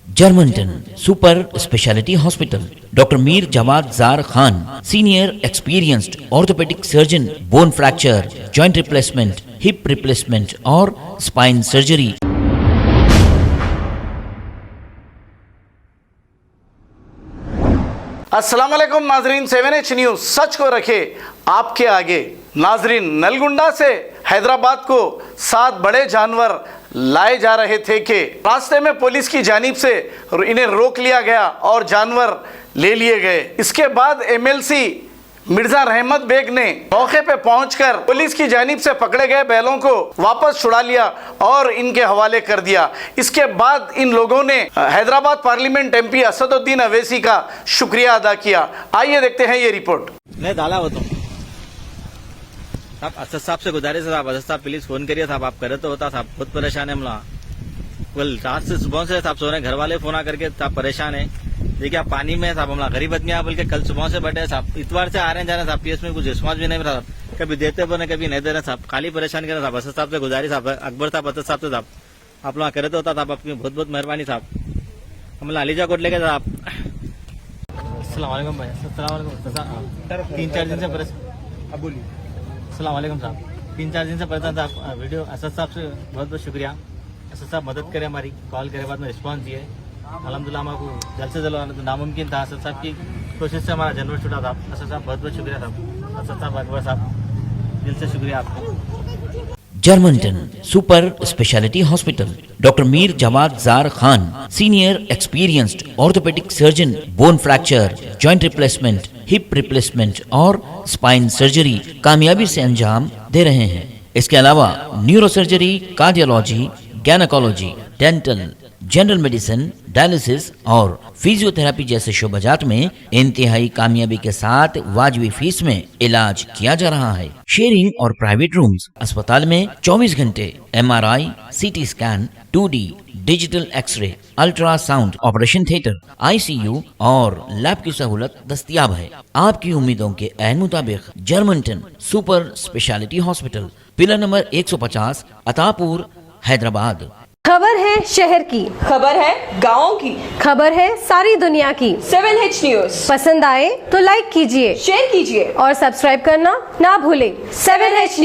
Germanton super speciality hospital, doctor Mir Jawad Jar Khan, senior experienced orthopaedic surgeon, bone fracture, joint replacement, hip replacement और spine surgery. अस्सलाम वालेकुम नाजरीन, 7H news सच को रखे आपके आगे। नाजरीन, नलगुंडा से हैदराबाद को 7 बड़े जानवर लाए जा रहे थे कि रास्ते में पुलिस की जानिब से इन्हें रोक लिया गया और जानवर ले लिए गए। इसके बाद MLC मिर्जा रहमत बेग ने मौके पे पहुंचकर पुलिस की जानिब से पकड़े गए बैलों को वापस छुड़ा लिया और इनके हवाले कर दिया। इसके बाद इन लोगों ने हैदराबाद पार्लियामेंट MP असदुद्दीन अवैसी का शुक्रिया अदा किया। आइए देखते हैं ये रिपोर्ट। नहीं डाला वो तो साहब, असद साहब से गुजारिश है साहब, असद साहब प्लीज फोन करिए साहब, आप करे तो होता साहब, बहुत परेशान है हम लोग। कल रात से सुबह से साहब सो रहे, घर वाले फोन करके साहब परेशान है। देखिए आप पानी में साहब, हम गरीब आदमी बोल के कल सुबह से बैठे साहब, इतवार से आ रहे हैं जा रहे हैं साहब, PS में कुछ रिस्पॉन्स भी नहीं मिला साहब, कभी देते बने कभी नहीं दे रहे साहब, खाली परेशान कर रहे साहब। असद साहब से गुजारिश साहब, अकबर साहब, असद साहब से साहब, आप लोग करे तो होता साहब, आपकी बहुत बहुत मेहरबानी साहब। हम लोग अलीजा कोट लेके साहब। अस्सलाम वालेकुम भाई, 3-4 दिन से परेशान, बोलिए। अस्सलाम वालेकुम साहब, 3-4 दिन से परेशान था वीडियो। असद साहब से बहुत बहुत शुक्रिया, असद साहब मदद करे हमारी, कॉल करे बाद में रिस्पॉन्स दिए। अल्हम्दुलिल्लाह हमको जल्द से जल्द नामुमकिन था, असद साहब की कोशिश से हमारा जानवर छूटा था। असद साहब बहुत बहुत शुक्रिया साहब, असद साहब, अकबर साहब, दिल से शुक्रिया आपको। Germanton super speciality hospital, doctor Mir Jawad Jar Khan, senior experienced orthopaedic surgeon, bone fracture, joint replacement, hip replacement और स्पाइन सर्जरी कामयाबी से अंजाम दे रहे हैं। इसके अलावा neuro surgery, cardiology, gynaecology, dental, general medicine, dialysis और फिजियोथेरेपी जैसे शोबाजात में इंतहाई कामयाबी के साथ वाजिबी फीस में इलाज किया जा रहा है। शेयरिंग और प्राइवेट रूम्स, अस्पताल में 24 घंटे MRI, CT scan, 2D digital X-ray, ultrasound, operation theatre, ICU और लैब की सहूलत दस्तयाब है। आपकी उम्मीदों के ऐन मुताबिक Germanton super speciality hospital, pillar number 150, Attapur, Hyderabad. खबर है शहर की, खबर है गाँव की, खबर है सारी दुनिया की। 7H न्यूज़ पसंद आए तो लाइक कीजिए, शेयर कीजिए और सब्सक्राइब करना ना भूलें। 7H news.